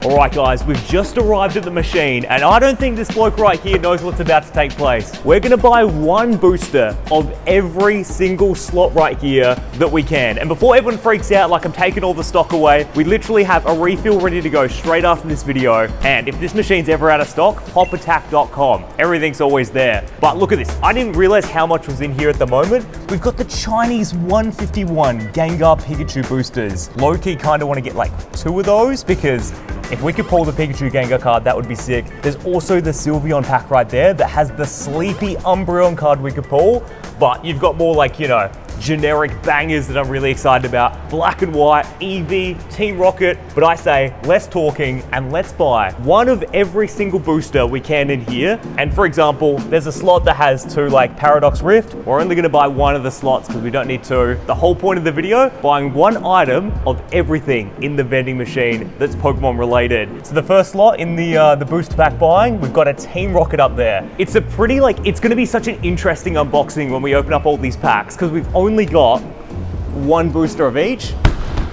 Alright guys, we've just arrived at the machine and I don't think this bloke right here knows what's about to take place. We're gonna buy one booster of every single slot right here that we can. And before everyone freaks out like I'm taking all the stock away, we literally have a refill ready to go straight after this video. And if this machine's ever out of stock, popattack.com. Everything's always there. But look at this, I didn't realize how much was in here at the moment. We've got the Chinese 151 Gengar Pikachu boosters. Low-key kinda wanna get like 2 of those because if we could pull the Pikachu Gengar card, that would be sick. There's also the Sylveon pack right there that has the Sleepy Umbreon card we could pull, but you've got more like, you know, generic bangers that I'm really excited about. Black and White, Eevee, Team Rocket, but I say less talking and let's buy one of every single booster we can in here. And for example, there's a slot that has 2 like Paradox Rift. We're only gonna buy one of the slots because we don't need 2. The whole point of the video, buying one item of everything in the vending machine that's Pokemon related. So the first slot in the booster pack buying, we've got a Team Rocket up there. It's a pretty it's gonna be such an interesting unboxing when we open up all these packs because we've only got one booster of each.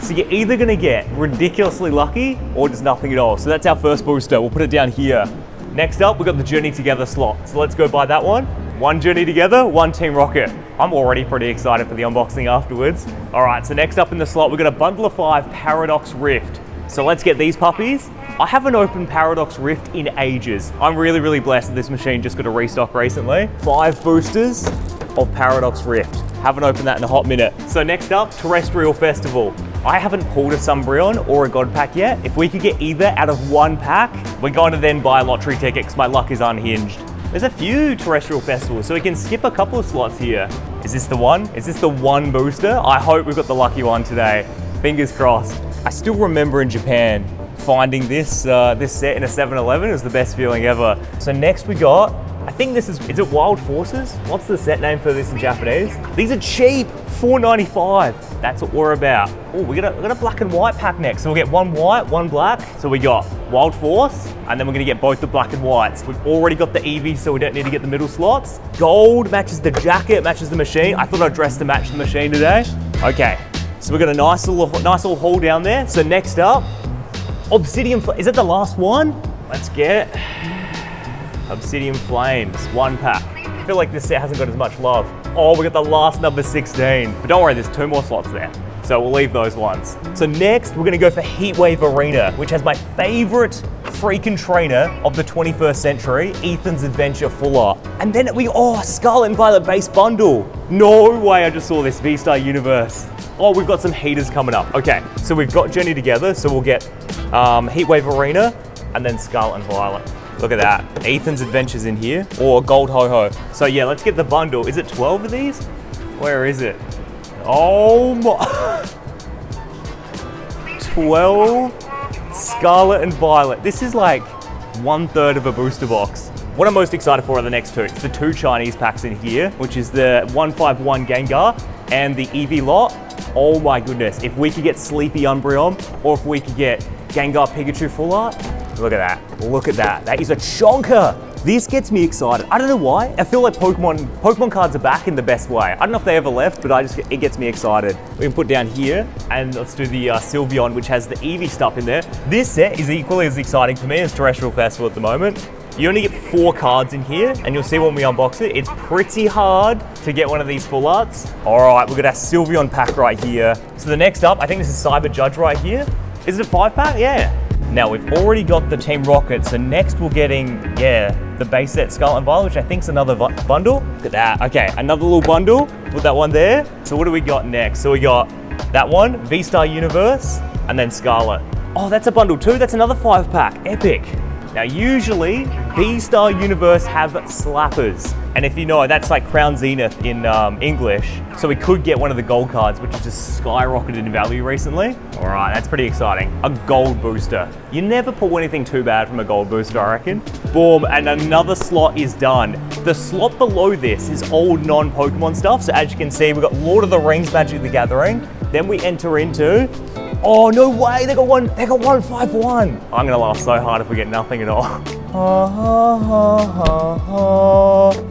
So you're either gonna get ridiculously lucky or just nothing at all. So that's our first booster. We'll put it down here. Next up, we've got the Journey Together slot. So let's go buy that one. One Journey Together, one Team Rocket. I'm already pretty excited for the unboxing afterwards. All right, so next up in the slot, we've got a bundle of 5 Paradox Rift. So let's get these puppies. I haven't opened Paradox Rift in ages. I'm really, really blessed that this machine just got a restock recently. 5 boosters of Paradox Rift. Haven't opened that in a hot minute. So next up, Terrestrial Festival. I haven't pulled a Umbreon or a God Pack yet. If we could get either out of one pack, we're going to then buy a lottery ticket because my luck is unhinged. There's a few Terrestrial Festivals, so we can skip a couple of slots here. Is this the one? Is this the one booster? I hope we've got the lucky one today. Fingers crossed. I still remember in Japan finding this set in a 7-Eleven. It was the best feeling ever. So next we got, I think this is it Wild Forces? What's the set name for this in Japanese? These are cheap, $4.95. That's what we're about. Oh, we got a black and white pack next. So we'll get one white, one black. So we got Wild Force, and then we're gonna get both the black and whites. We've already got the Eevee, so we don't need to get the middle slots. Gold matches the jacket, matches the machine. I thought I'd dress to match the machine today. Okay, so we've got a nice little haul down there. So next up, Obsidian, is it the last one? Let's get Obsidian Flames, 1 pack. I feel like this set hasn't got as much love. Oh, we got the last number 16. But don't worry, there's 2 more slots there. So we'll leave those ones. So next, we're gonna go for Heatwave Arena, which has my favorite freaking trainer of the 21st century, Ethan's Adventure Full Art. And then Scarlet and Violet base bundle. No way, I just saw this, V-Star Universe. Oh, we've got some heaters coming up. Okay, so we've got Journey Together, so we'll get Heatwave Arena and then Scarlet and Violet. Look at that. Ethan's Adventures in here, or Gold Ho-Ho. So yeah, let's get the bundle. Is it 12 of these? Where is it? Oh my. 12 Scarlet and Violet. This is like 1/3 of a booster box. What I'm most excited for are the next 2. It's the 2 Chinese packs in here, which is the 151 Gengar and the Eevee lot. Oh my goodness. If we could get Sleepy Umbreon, or if we could get Gengar Pikachu Full Art, look at that. Look at that. That is a chonker. This gets me excited. I don't know why. I feel like Pokemon cards are back in the best way. I don't know if they ever left, but it gets me excited. We can put down here, and let's do the Sylveon, which has the Eevee stuff in there. This set is equally as exciting for me as Terrestrial Festival at the moment. You only get 4 cards in here, and you'll see when we unbox it, it's pretty hard to get one of these full arts. All right, we've got our Sylveon pack right here. So the next up, I think this is Cyber Judge right here. Is it a 5 pack? Yeah. Now we've already got the Team Rocket, so next we're getting, the base set Scarlet and Violet, which I think is another bundle. Look at that. Okay, another little bundle. Put that one there. So what do we got next? So we got that one, V-Star Universe, and then Scarlet. Oh, that's a bundle too. That's another 5 pack. Epic. Now usually, V-Star Universe have slappers. And if you know, that's like Crown Zenith in English. So we could get one of the gold cards, which has just skyrocketed in value recently. All right, that's pretty exciting. A gold booster. You never pull anything too bad from a gold booster, I reckon. Boom, and another slot is done. The slot below this is old non-Pokemon stuff. So as you can see, we've got Lord of the Rings, Magic the Gathering. Then we enter into, oh no way, they got 151. I'm gonna laugh so hard if we get nothing at all.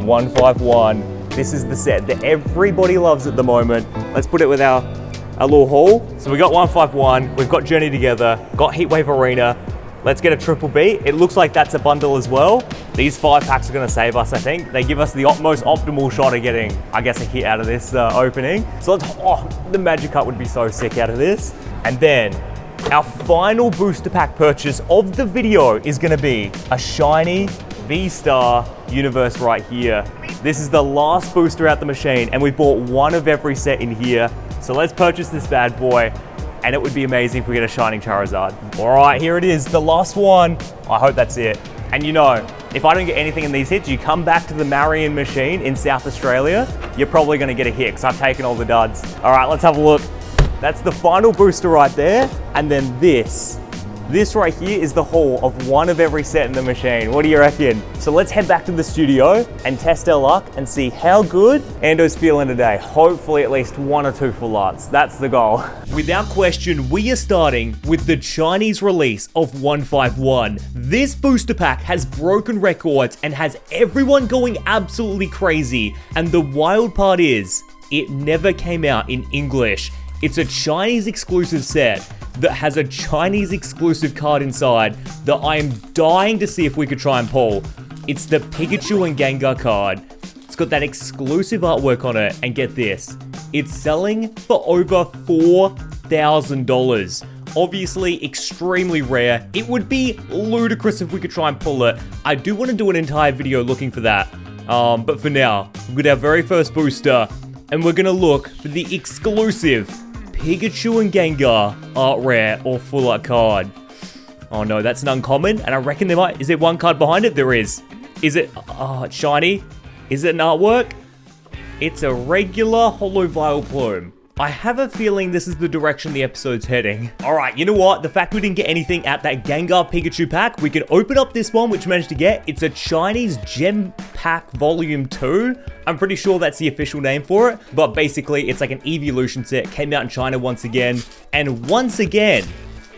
151. This is the set that everybody loves at the moment. Let's put it with our little haul. So we got 151, we've got Journey Together, got Heatwave Arena, Let's get a triple B. It looks like that's a bundle as well. These 5 packs are gonna save us, I think. They give us the most optimal shot of getting, I guess, a hit out of this opening. So let's, the Magikarp would be so sick out of this. And then our final booster pack purchase of the video is gonna be a shiny V-Star universe right here. This is the last booster out the machine, and we bought one of every set in here. So let's purchase this bad boy. And it would be amazing if we get a Shining Charizard. All right, here it is, the last one. I hope that's it. And you know, if I don't get anything in these hits, you come back to the Marion machine in South Australia, you're probably gonna get a hit, because I've taken all the duds. All right, let's have a look. That's the final booster right there. And then this right here is the haul of one of every set in the machine. What do you reckon? So let's head back to the studio and test our luck and see how good Ando's feeling today. Hopefully at least 1 or 2 full arts. That's the goal. Without question, we are starting with the Chinese release of 151. This booster pack has broken records and has everyone going absolutely crazy. And the wild part is, it never came out in English. It's a Chinese exclusive set that has a Chinese exclusive card inside that I am dying to see if we could try and pull. It's the Pikachu and Gengar card. It's got that exclusive artwork on it, and get this, it's selling for over $4,000. Obviously extremely rare. It would be ludicrous if we could try and pull it. I do want to do an entire video looking for that. But for now, we've got our very first booster, and we're gonna look for the exclusive Pikachu and Gengar art rare or full art card. Oh no, that's an uncommon, and I reckon there might, is there one card behind it? There is. Is it, it's shiny? Is it an artwork? It's a regular Holo Vileplume. I have a feeling this is the direction the episode's heading. All right, you know what? The fact we didn't get anything at that Gengar Pikachu pack, we can open up this one, which we managed to get. It's a Chinese Gem Pack Volume 2. I'm pretty sure that's the official name for it, but basically it's like an evolution set. Came out in China once again, and once again,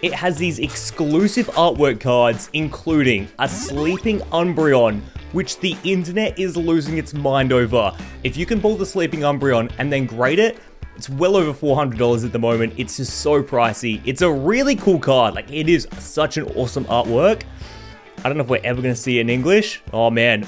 it has these exclusive artwork cards, including a Sleeping Umbreon, which the internet is losing its mind over. If you can pull the Sleeping Umbreon and then grade it, it's well over $400 at the moment. It's just so pricey. It's a really cool card. Like, it is such an awesome artwork. I don't know if we're ever going to see it in English. Oh man,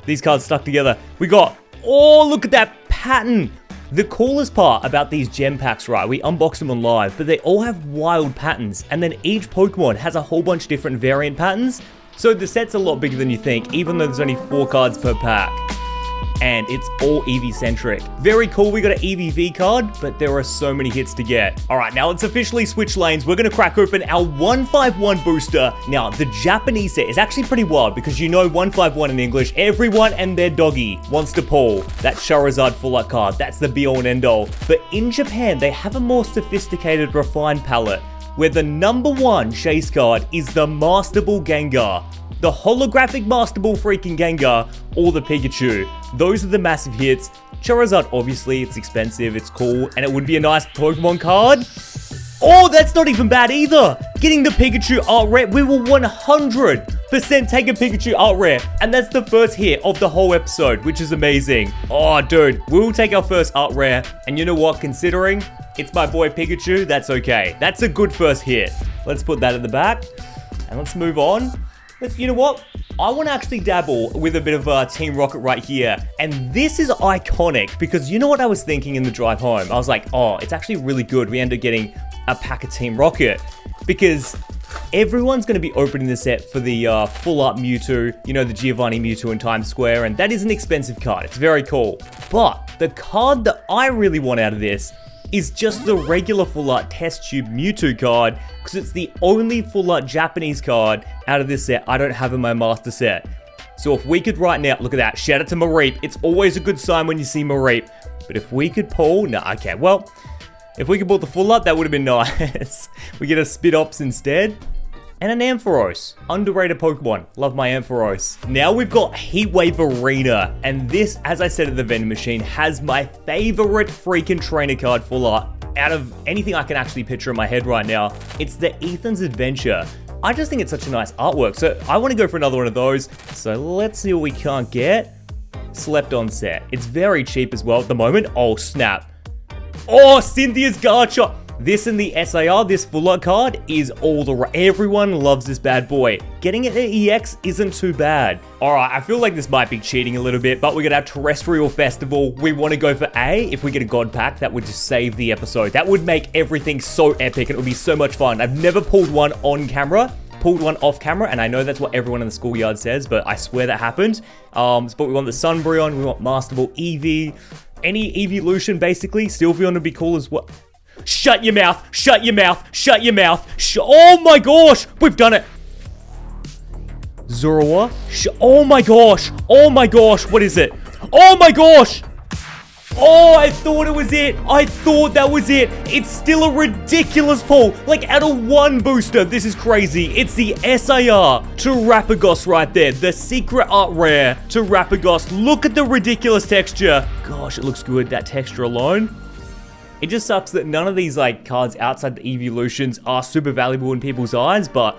these cards stuck together. We got, oh, look at that pattern. The coolest part about these gem packs, right, we unbox them on live, but they all have wild patterns. And then each Pokemon has a whole bunch of different variant patterns. So the set's a lot bigger than you think, even though there's only 4 cards per pack. And it's all EV-centric. Very cool, we got an EVV card, but there are so many hits to get. All right, now let's officially switch lanes. We're gonna crack open our 151 booster. Now, the Japanese set is actually pretty wild because you know 151 in English, everyone and their doggy wants to pull that Charizard full art card. That's the be all and end all. But in Japan, they have a more sophisticated, refined palette where the #1 chase card is the Master Ball Gengar. The holographic Master Ball freaking Gengar, or the Pikachu. Those are the massive hits. Charizard, obviously, it's expensive, it's cool, and it would be a nice Pokemon card. Oh, that's not even bad either. Getting the Pikachu art rare, we will 100% take a Pikachu art rare, and that's the first hit of the whole episode, which is amazing. Oh, dude, we will take our first art rare, and you know what, considering it's my boy Pikachu, that's okay. That's a good first hit. Let's put that at the back, and let's move on. You know what? I want to actually dabble with a bit of Team Rocket right here. And this is iconic because you know what I was thinking in the drive home? I was like, oh, it's actually really good. We end up getting a pack of Team Rocket because everyone's going to be opening the set for the full art Mewtwo, you know, the Giovanni Mewtwo in Times Square. And that is an expensive card. It's very cool. But the card that I really want out of this is just the regular full art test tube Mewtwo card because it's the only full art Japanese card out of this set I don't have in my master set. So if we could right now, look at that, shout out to Mareep. It's always a good sign when you see Mareep. But if we could pull, no, okay, well, if we could pull the full art, that would have been nice. We get a Spidops instead. And an Ampharos. Underrated Pokemon. Love my Ampharos. Now we've got Heatwave Arena. And this, as I said at the vending machine, has my favorite freaking trainer card full art out of anything I can actually picture in my head right now. It's the Ethan's Adventure. I just think it's such a nice artwork. So I want to go for another one of those. So let's see what we can't get. Slept on set. It's very cheap as well at the moment. Oh, snap. Oh, Cynthia's Garchomp. This and the SAR, this full art card, is all the everyone loves this bad boy. Getting it at EX isn't too bad. All right, I feel like this might be cheating a little bit, but we're gonna have Terrestrial Festival. We want to go for A. If we get a God pack, that would just save the episode. That would make everything so epic, and it would be so much fun. I've never pulled one on camera, pulled one off camera, and I know that's what everyone in the schoolyard says, but I swear that happened. But we want the Sunbreon, we want Master Ball Eevee, any evolution basically. Sylveon would be cool as well. Shut your mouth, shut your mouth, shut your mouth. Oh my gosh, we've done it. Zorua, oh my gosh, what is it? Oh my gosh. Oh, I thought it was it. I thought that was it. It's still a ridiculous pull. Like, out of one booster, this is crazy. It's the SAR to Rapagos right there. The secret art rare to Rapagos. Look at the ridiculous texture. Gosh, it looks good, that texture alone. It just sucks that none of these, like, cards outside the evolutions are super valuable in people's eyes, but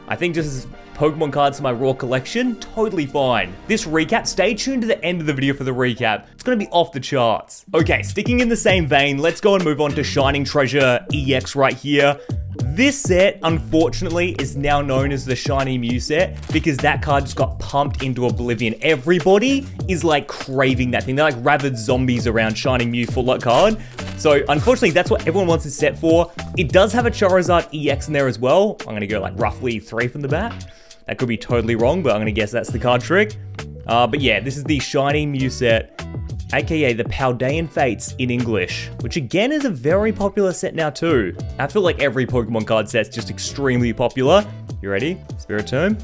I think just as Pokemon cards for my raw collection, totally fine. This recap, stay tuned to the end of the video for the recap. It's gonna be off the charts. Okay, sticking in the same vein, let's go and move on to Shining Treasure EX right here. This set, unfortunately, is now known as the Shiny Mew set because that card just got pumped into oblivion. Everybody is like craving that thing. They're like rabid zombies around Shiny Mew full art card. So unfortunately, that's what everyone wants this set for. It does have a Charizard EX in there as well. I'm gonna go like roughly 3 from the back. That could be totally wrong, but I'm gonna guess that's the card trick. But yeah, this is the Shiny Mew set, aka the Paldean Fates in English, which again is a very popular set now too. I feel like every Pokemon card set's just extremely popular. You ready? Spiritomb.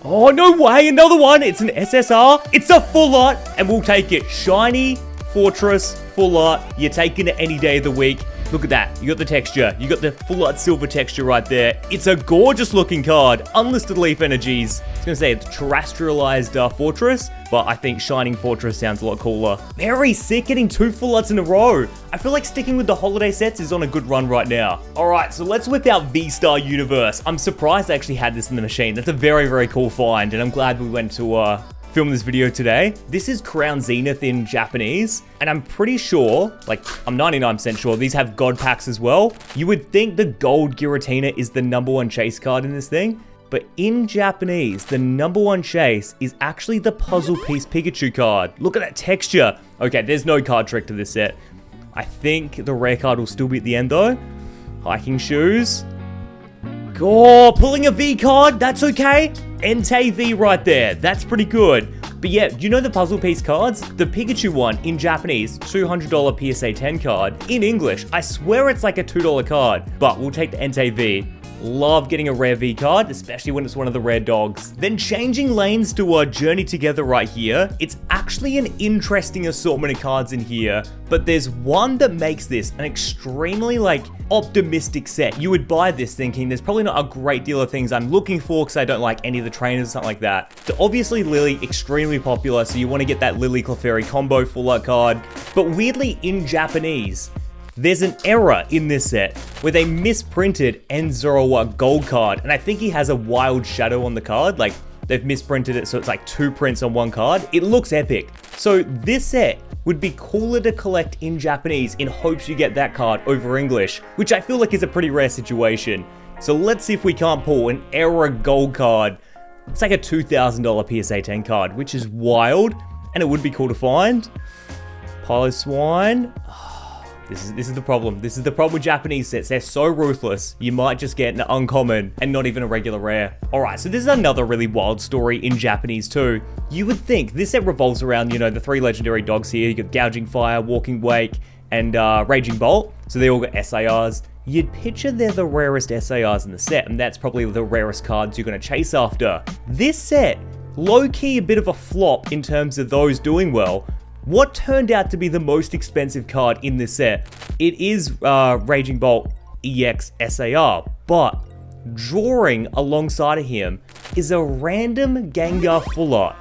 Oh, no way, another one. It's an SSR. It's a full art, and we'll take it. Shiny Fortress full art. You're taking it any day of the week. Look at that. You got the texture. You got the full art silver texture right there. It's a gorgeous looking card. Unlisted Leaf Energies. I was going to say it's terrestrialized Fortress, but I think Shining Fortress sounds a lot cooler. Very sick, getting 2 full arts in a row. I feel like sticking with the holiday sets is on a good run right now. All right, so let's whip out V-Star Universe. I'm surprised I actually had this in the machine. That's a very, very cool find, and I'm glad we went to film this video today. This is Crown Zenith in Japanese, and I'm pretty sure, like I'm 99% sure, these have God packs as well. You would think the gold Giratina is the #1 chase card in this thing, but in Japanese, the #1 chase is actually the Puzzle Piece Pikachu card. Look at that texture. Okay, there's no card trick to this set. I think the rare card will still be at the end though. Hiking Shoes. Oh, pulling a V card, that's okay. Entei V right there, that's pretty good. But yeah, do you know the puzzle piece cards? The Pikachu one in Japanese, $200 PSA 10 card. In English, I swear it's like a $2 card, but we'll take the Entei V. Love getting a rare V card, especially when it's one of the rare dogs. Then changing lanes to Journey Together right here. It's actually an interesting assortment of cards in here, but there's one that makes this an extremely like optimistic set. You would buy this thinking there's probably not a great deal of things I'm looking for because I don't like any of the trainers or something like that. So obviously Lily, extremely popular, so you want to get that Lily Clefairy combo full art card, but weirdly in Japanese, there's an error in this set where they misprinted N01 gold card, and I think he has a wild shadow on the card, like they've misprinted it so it's like 2 prints on 1 card. It looks epic. So this set would be cooler to collect in Japanese in hopes you get that card over English, which I feel like is a pretty rare situation. So let's see if we can't pull an error gold card. It's like a $2,000 PSA 10 card, which is wild, and it would be cool to find. Piloswine. This is the problem. This is the problem with Japanese sets. They're so ruthless. You might just get an uncommon and not even a regular rare. All right, so this is another really wild story in Japanese too. You would think this set revolves around, you know, the 3 legendary dogs here. You got Gouging Fire, Walking Wake, and Raging Bolt. So they all got SARs. You'd picture they're the rarest SARs in the set, and that's probably the rarest cards you're going to chase after. This set, low-key a bit of a flop in terms of those doing well. What turned out to be the most expensive card in this set? It is Raging Bolt EX SAR, but drawing alongside of him is a random Gengar full art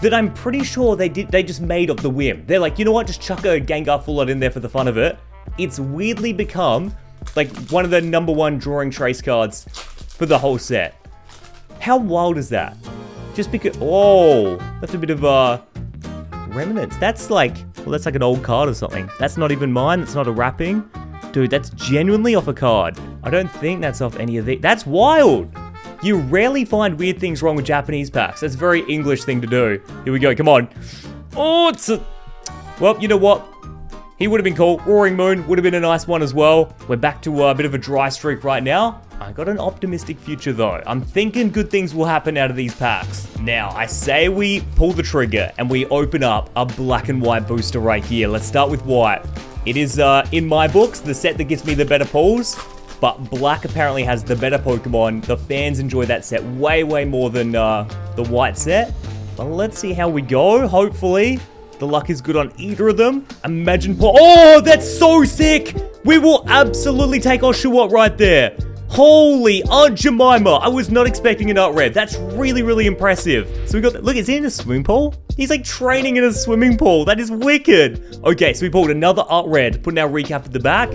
that I'm pretty sure they just made off the whim. They're like, you know what, just chuck a Gengar full art in there for the fun of it. It's weirdly become like one of the #1 drawing trace cards for the whole set. How wild is that? Just because, oh, that's a bit of remnants. That's like, well, that's like an old card or something. That's not even mine. That's not a wrapping. Dude, that's genuinely off a card. I don't think that's off any of these. That's wild. You rarely find weird things wrong with Japanese packs. That's a very English thing to do. Here we go, come on. Oh, it's a... Well, you know what? He would have been cool. Roaring Moon would have been a nice one as well. We're back to a bit of a dry streak right now. I got an optimistic future though. I'm thinking good things will happen out of these packs. Now, I say we pull the trigger and we open up a black and white booster right here. Let's start with white. It is, in my books, the set that gives me the better pulls. But black apparently has the better Pokemon. The fans enjoy that set way, way more than the white set. But let's see how we go. Hopefully, the luck is good on either of them. Imagine... Oh, that's so sick! We will absolutely take our Shuot right there. Holy Aunt Jemima. I was not expecting an Art Red. That's really, really impressive. So we got... Look, is he in a swimming pool? He's like training in a swimming pool. That is wicked. Okay, so we pulled another Art Red. Putting our recap at the back.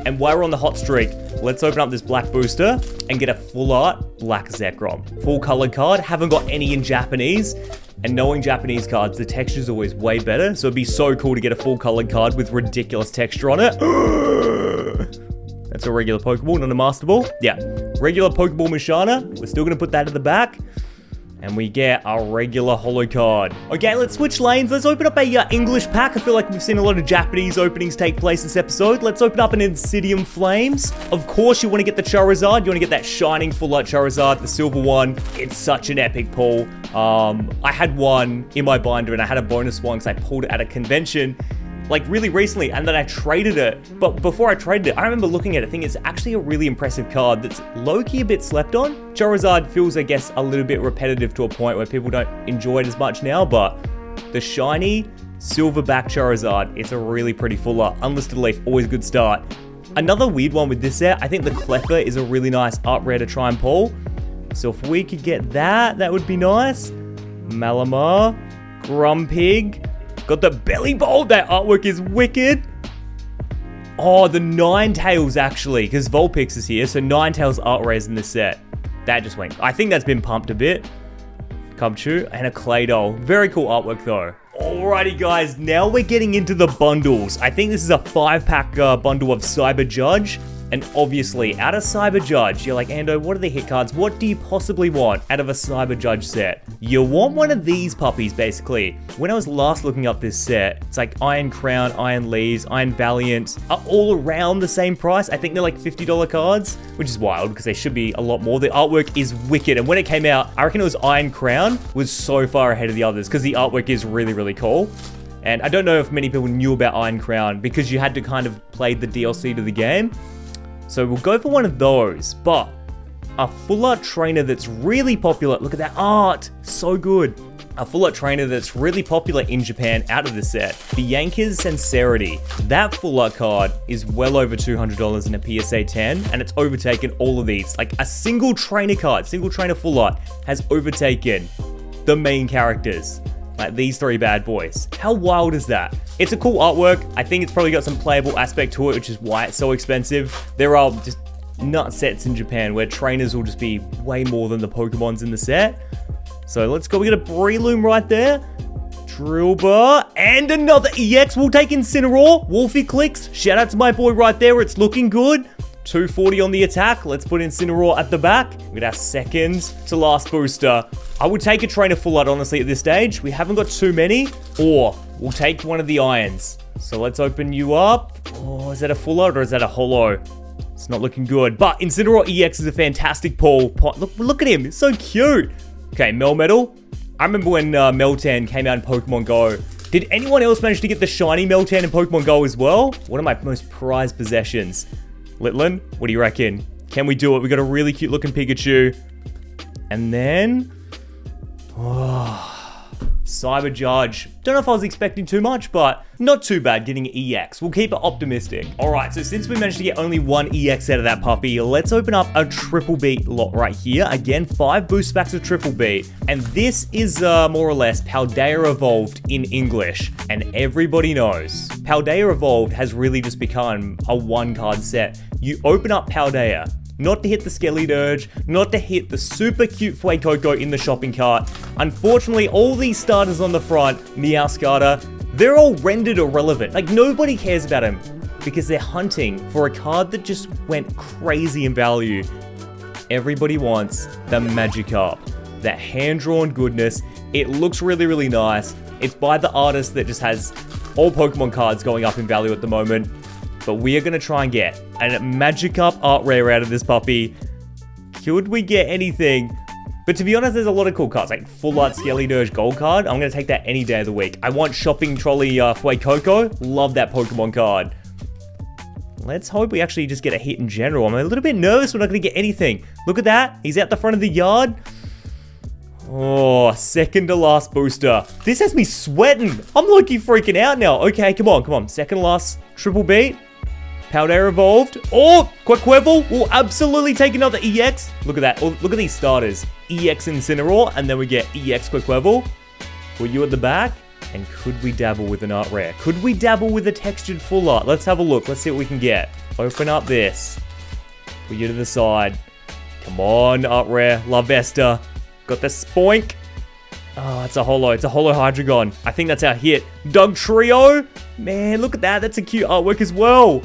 And while we're on the hot streak, let's open up this black booster and get a full art black Zekrom. Full colored card. Haven't got any in Japanese. And knowing Japanese cards, the texture is always way better. So it'd be so cool to get a full colored card with ridiculous texture on it. That's a regular Pokeball, not a Master Ball. Yeah, regular Pokeball Mashana. We're still going to put that at the back. And we get our regular holo card. Okay, let's switch lanes. Let's open up a English pack. I feel like we've seen a lot of Japanese openings take place this episode. Let's open up an Insidium Flames. Of course, you want to get the Charizard. You want to get that shining full art Charizard, the silver one. It's such an epic pull. I had one in my binder and I had a bonus one because I pulled it at a convention like really recently, and then I traded it. But before I traded it, I remember looking at it, thinking it's actually a really impressive card that's low-key a bit slept on. Charizard feels, I guess, a little bit repetitive to a point where people don't enjoy it as much now, but the shiny silverback Charizard, it's a really pretty full art. Unlisted Leaf, always a good start. Another weird one with this set, I think the Cleffa is a really nice art rare to try and pull. So if we could get that, that would be nice. Malamar, Grumpig. Got the Belly Bowl. That artwork is wicked. Oh, the Ninetales actually, because Vulpix is here. So Ninetales art rares in this set. That just went. I think that's been pumped a bit. Cubchoo and a Claydol. Very cool artwork though. Alrighty guys, now we're getting into the bundles. I think this is a 5-pack bundle of Cyber Judge. And obviously, out of Cyber Judge, you're like, Ando, what are the hit cards? What do you possibly want out of a Cyber Judge set? You want one of these puppies, basically. When I was last looking up this set, it's like Iron Crown, Iron Leaves, Iron Valiant are all around the same price. I think they're like $50 cards, which is wild because they should be a lot more. The artwork is wicked. And when it came out, I reckon it was Iron Crown was so far ahead of the others because the artwork is really, really cool. And I don't know if many people knew about Iron Crown because you had to kind of play the DLC to the game. So we'll go for one of those, but a full art trainer that's really popular. Look at that art, so good. A full art trainer that's really popular in Japan out of the set. Bianca's Sincerity. That full art card is well over $200 in a PSA 10, and it's overtaken all of these. Like a single trainer card, single trainer full art has overtaken the main characters. Like these 3 bad boys. How wild is that? It's a cool artwork. I think it's probably got some playable aspect to it, which is why it's so expensive. There are just nut sets in Japan where trainers will just be way more than the Pokemons in the set. So let's go. We got a Breloom right there. Drillbur. And another EX. We'll take Incineroar. Wolfie clicks. Shout out to my boy right there. It's looking good. 240 on the attack. Let's put Incineroar at the back. We got our second to last booster. I would take a trainer full art, honestly, at this stage. We haven't got too many. Or we'll take one of the irons. So let's open you up. Oh, is that a full art or is that a holo? It's not looking good. But Incineroar EX is a fantastic pull. Look at him. It's so cute. Okay, Melmetal. I remember when Meltan came out in Pokemon Go. Did anyone else manage to get the shiny Meltan in Pokemon Go as well? One of my most prized possessions. Litlin, what do you reckon? Can we do it? We got a really cute looking Pikachu. And then... Oh, Cyber Judge. Don't know if I was expecting too much, but not too bad getting EX. We'll keep it optimistic. Alright, so since we managed to get only one EX out of that puppy, let's open up a Triple Beat lot right here. Again, 5 boost packs of Triple Beat. And this is more or less Paldea Evolved in English. And everybody knows, Paldea Evolved has really just become a 1-card set. You open up Paldea, not to hit the Skelly-Dirge, not to hit the super cute Fuecoco in the shopping cart. Unfortunately, all these starters on the front, Meowscarter, they're all rendered irrelevant. Like, nobody cares about him. because they're hunting for a card that just went crazy in value. Everybody wants the Magikarp, that hand-drawn goodness. It looks really, really nice. It's by the artist that just has all Pokemon cards going up in value at the moment. But we are going to try and get a Magikarp art rare out of this puppy. Could we get anything? But to be honest, there's a lot of cool cards, like Full Art Skelly Gold card. I'm going to take that any day of the week. I want Shopping Trolley Fuecoco. Love that Pokemon card. Let's hope we actually just get a hit in general. I'm a little bit nervous we're not going to get anything. Look at that. He's out the front of the yard. Oh, second to last booster. This has me sweating. I'm low-key freaking out now. Okay, come on. Second to last triple beat. Powder Evolved. Oh, Quaquaval will absolutely take another EX. Look at that. Oh, look at these starters. EX Incineroar, and then we get EX Quaquaval. Put you at the back. And could we dabble with an art rare? Could we dabble with a textured full art? Let's have a look. Let's see what we can get. Open up this. Put you to the side. Come on, art rare. La Vesta. Got the Spoink. Oh, it's a holo. It's a holo Hydreigon. I think that's our hit. Doug Trio. Man, look at that. That's a cute artwork as well.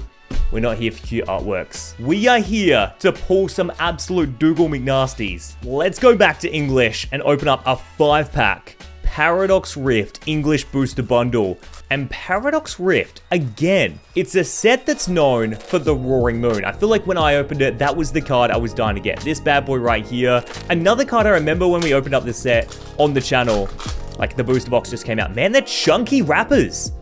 We're not here for cute artworks. We are here to pull some absolute Dougal McNasties. Let's go back to English and open up a 5-pack. Paradox Rift English Booster Bundle. And Paradox Rift, again, it's a set that's known for the Roaring Moon. I feel like when I opened it, that was the card I was dying to get. This bad boy right here. Another card I remember when we opened up this set on the channel, like the booster box just came out. Man, they're chunky wrappers.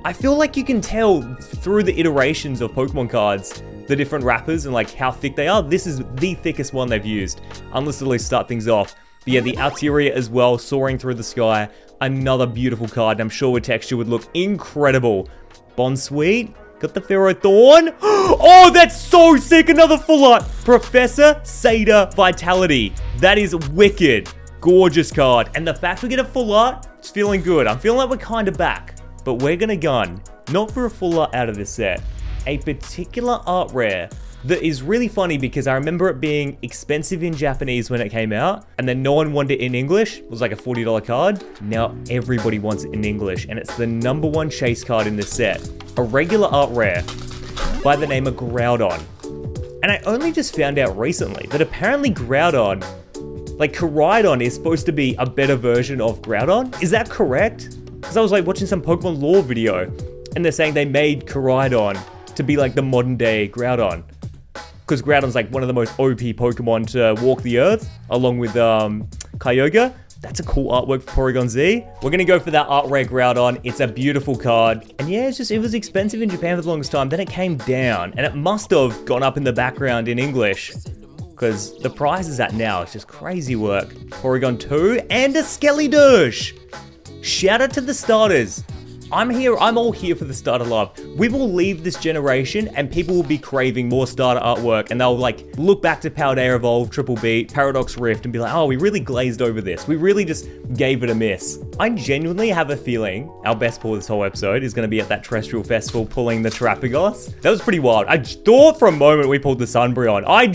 I feel like you can tell through the iterations of Pokemon cards, the different wrappers and like how thick they are. This is the thickest one they've used, unless they start things off. But yeah, the Altaria as well, soaring through the sky. Another beautiful card, and I'm sure with texture would look incredible. Bonsweet, got the Ferrothorn. Oh, that's so sick, another full art. Professor Sada Vitality. That is wicked. Gorgeous card. And the fact we get a full art, it's feeling good. I'm feeling like we're kind of back. But we're gonna gun, not for a full art out of this set, a particular art rare that is really funny because I remember it being expensive in Japanese when it came out, and then no one wanted it in English. It was like a $40 card. Now everybody wants it in English, and it's the #1 chase card in this set. A regular art rare by the name of Groudon. And I only just found out recently that apparently Groudon, like Koraidon, is supposed to be a better version of Groudon. Is that correct? Because I was like watching some Pokemon lore video, and they're saying they made Koraidon to be like the modern day Groudon. Because Groudon's like one of the most OP Pokemon to walk the earth, along with Kyogre. That's a cool artwork for Porygon Z. We're gonna go for that art rare Groudon. It's a beautiful card. And yeah, it was expensive in Japan for the longest time. Then it came down, and it must have gone up in the background in English, because the price is at now. It's just crazy work. Porygon 2 and a Skelly. Shout out to the starters. I'm all here for the starter love. We will leave this generation and people will be craving more starter artwork, and they'll like look back to Paldea Evolve, Triple Beat, Paradox Rift and be like, oh, we really glazed over this. We really just gave it a miss. I genuinely have a feeling our best pull this whole episode is going to be at that Terrestrial Festival pulling the Terrapagos. That was pretty wild. I thought for a moment we pulled the Sunbreon. I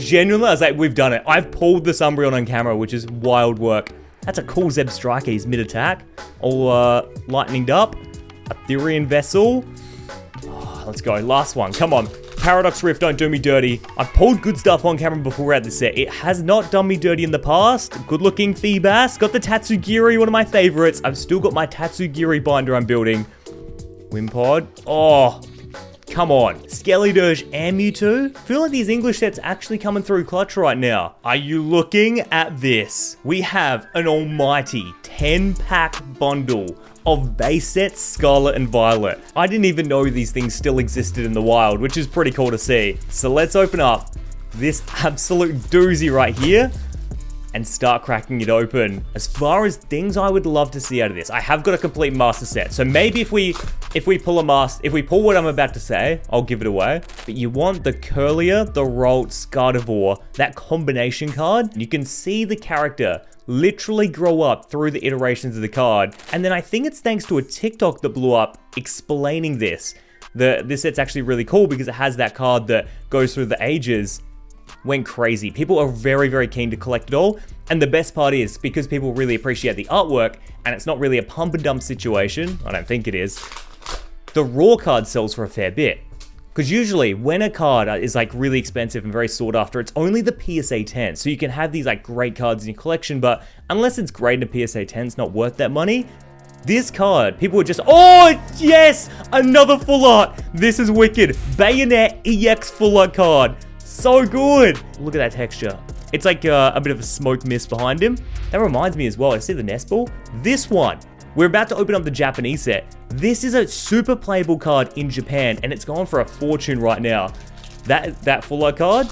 was like, we've done it. I've pulled the Sunbreon on camera, which is wild work. That's a cool Zeb Striker. He's mid-attack. All lightninged up. Ethereal Vessel. Oh, let's go. Last one. Come on. Paradox Rift, don't do me dirty. I've pulled good stuff on camera before at the set. It has not done me dirty in the past. Good looking Feebas. Got the Tatsugiri, one of my favorites. I've still got my Tatsugiri binder I'm building. Wimpod. Oh, come on. Skellydirge and Mewtwo. I feel like these English sets actually coming through clutch right now. Are you looking at this? We have an almighty 10-pack bundle of base sets Scarlet and Violet. I didn't even know these things still existed in the wild, which is pretty cool to see. So let's open up this absolute doozy right here and start cracking it open. As far as things I would love to see out of this, I have got a complete master set. So maybe if we pull what I'm about to say, I'll give it away. But you want the Curlier, the Rolt, Scarnivore, that combination card. You can see the character literally grow up through the iterations of the card. And then I think it's thanks to a TikTok that blew up explaining this. This set's actually really cool because it has that card that goes through the ages. Went crazy. People are very, very keen to collect it all. And the best part is, because people really appreciate the artwork, and it's not really a pump and dump situation, I don't think it is, the raw card sells for a fair bit. Because usually when a card is like really expensive and very sought after, it's only the PSA 10. So you can have these like great cards in your collection, but unless it's great in a PSA 10, it's not worth that money. This card, people would just, oh yes, another full art. This is wicked. Bayonet EX full art card. So good. Look at that texture. It's like a bit of a smoke mist behind him. That reminds me as well, I see the nest ball. This one, we're about to open up the Japanese set. This is a super playable card in Japan, and it's gone for a fortune right now. That full art card.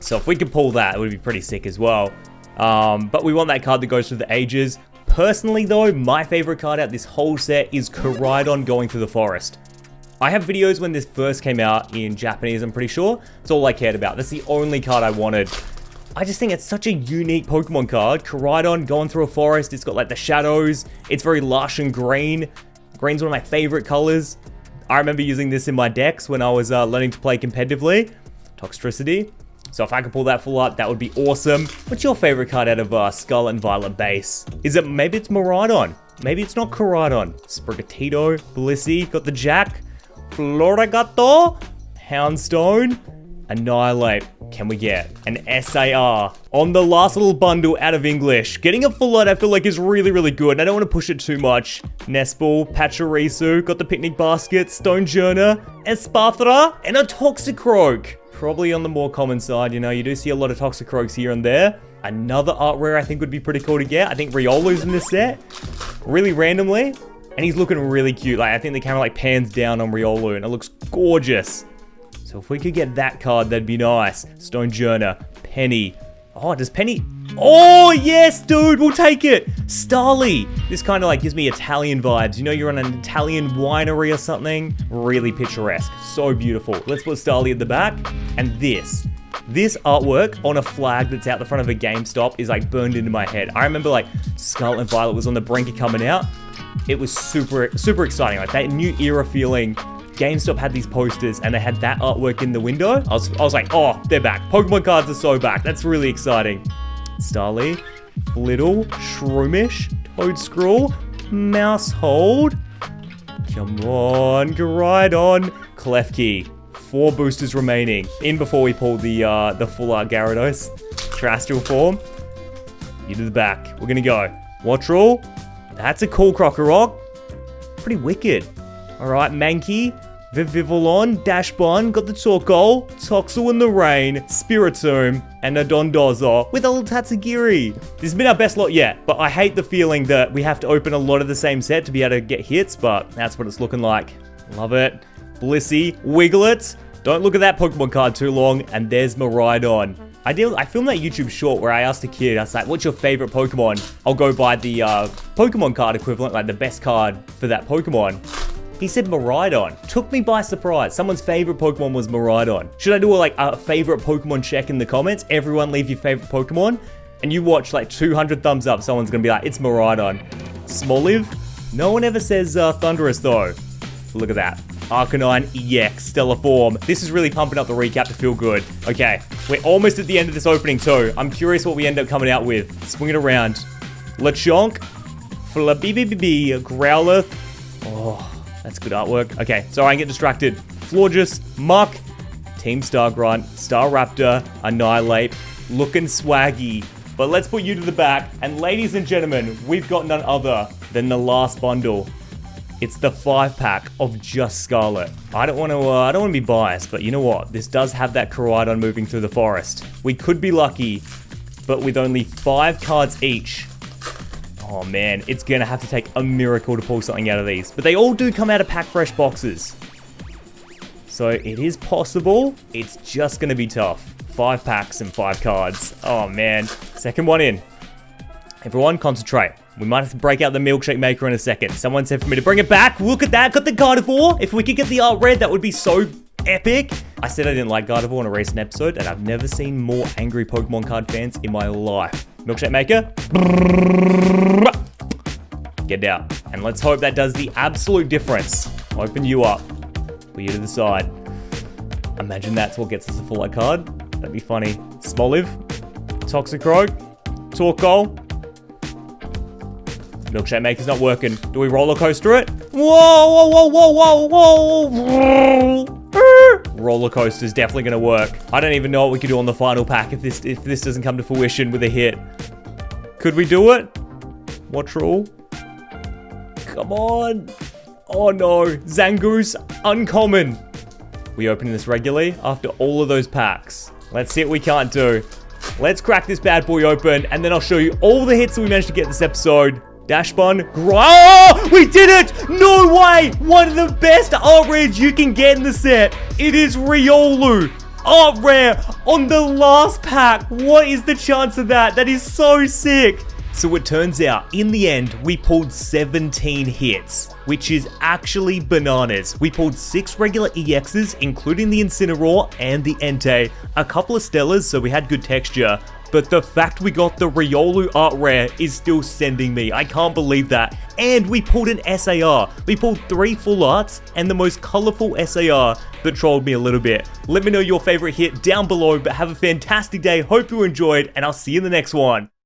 So if we could pull that, it would be pretty sick as well. But we want that card that goes through the ages. Personally though, my favorite card out this whole set is Koraidon going through the forest. I have videos when this first came out in Japanese, I'm pretty sure. It's all I cared about. That's the only card I wanted. I just think it's such a unique Pokemon card. Koraidon going through a forest. It's got like the shadows. It's very lush and green. Green's one of my favorite colors. I remember using this in my decks when I was learning to play competitively. Toxtricity. So if I could pull that full art, that would be awesome. What's your favorite card out of Scarlet and Violet base? Is it, maybe it's Miraidon. Maybe it's not Koraidon. Sprigatito, Blissey, got the Jack, Floragato, Houndstone, Annihilate. Can we get an SAR on the last little bundle out of English? Getting a full art I feel like is really, really good. And I don't want to push it too much. Nestball, Pachirisu, got the Picnic Basket, Stonejourner, Espathra, and a Toxicroak. Probably on the more common side, you know, you do see a lot of Toxicroaks here and there. Another art rare I think would be pretty cool to get. I think Riolu's in this set, really randomly, and he's looking really cute. Like, I think the camera like pans down on Riolu and it looks gorgeous. So if we could get that card, that'd be nice. Stonejourner, Penny. Oh, does Penny? Oh, yes, dude, we'll take it. Starly. This kind of like gives me Italian vibes. You know, you're on an Italian winery or something. Really picturesque. So beautiful. Let's put Starly at the back. And this artwork on a flag that's out the front of a GameStop is like burned into my head. I remember like Scarlet and Violet was on the brink of coming out. It was super, super exciting. Like that new era feeling. GameStop had these posters and they had that artwork in the window. I was like, oh, they're back. Pokemon cards are so back. That's really exciting. Starly, Flittle, Shroomish, Toedscruel, Mousehold. Come on, Koraidon, Klefki. 4 boosters remaining. In before we pull the full art Gyarados. Terrestrial form. You to the back. We're gonna go. Wattrel. That's a cool Krokorok. Pretty wicked. Alright, Mankey, Vivillon, Dashbon, got the Torkoal, Toxel in the Rain, Spiritomb, and a Dondozo with a little Tatsugiri. This has been our best lot yet, but I hate the feeling that we have to open a lot of the same set to be able to get hits, but that's what it's looking like. Love it. Blissey, Wiglet. Don't look at that Pokemon card too long, and there's Miraidon. I filmed that YouTube short where I asked a kid, I was like, what's your favorite Pokemon? I'll go buy the Pokemon card equivalent, like the best card for that Pokemon. He said Miraidon. Took me by surprise. Someone's favorite Pokemon was Miraidon. Should I do a favorite Pokemon check in the comments? Everyone leave your favorite Pokemon. And you watch like 200 thumbs up. Someone's going to be like, it's Miraidon. Smoliv. No one ever says Thundurus though. Look at that. Arcanine EX, Stellar Form. This is really pumping up the recap to feel good. Okay, we're almost at the end of this opening too. I'm curious what we end up coming out with. Swing it around. Lechonk. Flabibibi. Growlithe. Oh. That's good artwork. Okay, sorry, I can get distracted. Florges, Muck, Team Stargrunt, Staraptor, Annihilate, looking swaggy. But let's put you to the back. And ladies and gentlemen, we've got none other than the last bundle. It's the 5-pack of just Scarlet. I don't want to be biased, but you know what? This does have that Koraidon moving through the forest. We could be lucky, but with only 5 cards each. Oh man, it's gonna have to take a miracle to pull something out of these. But they all do come out of pack fresh boxes. So it is possible. It's just gonna be tough. 5 packs and 5 cards. Oh man. Second one in. Everyone concentrate. We might have to break out the milkshake maker in a second. Someone said for me to bring it back. Look at that. Got the Gardevoir. If we could get the art red, that would be so epic. I said I didn't like Gardevoir in a recent episode, and I've never seen more angry Pokemon card fans in my life. Milkshake maker. Get out. And let's hope that does the absolute difference. Open you up. Put you to the side. Imagine that's what gets us a full art card. That'd be funny. Smoliv. Toxicroak. Torkoal. Milkshake maker's not working. Do we roller coaster it? Whoa, whoa, whoa, whoa, whoa, whoa. Roller coaster is definitely going to work. I don't even know what we could do on the final pack if this doesn't come to fruition with a hit. Could we do it? Watch roll. Come on. Oh no, Zangoose, uncommon. We opening this regularly after all of those packs. Let's see what we can't do. Let's crack this bad boy open, and then I'll show you all the hits that we managed to get this episode. Dash bun. Oh, we did it! No way! One of the best art rares you can get in the set. It is Riolu. Art rare on the last pack. What is the chance of that? That is so sick. So it turns out, in the end, we pulled 17 hits, which is actually bananas. We pulled 6 regular EXs, including the Incineroar and the Entei, a couple of Stellars, so we had good texture, but the fact we got the Riolu art rare is still sending me. I can't believe that. And we pulled an SAR. We pulled 3 full arts and the most colorful SAR that trolled me a little bit. Let me know your favorite hit down below, but have a fantastic day. Hope you enjoyed, and I'll see you in the next one.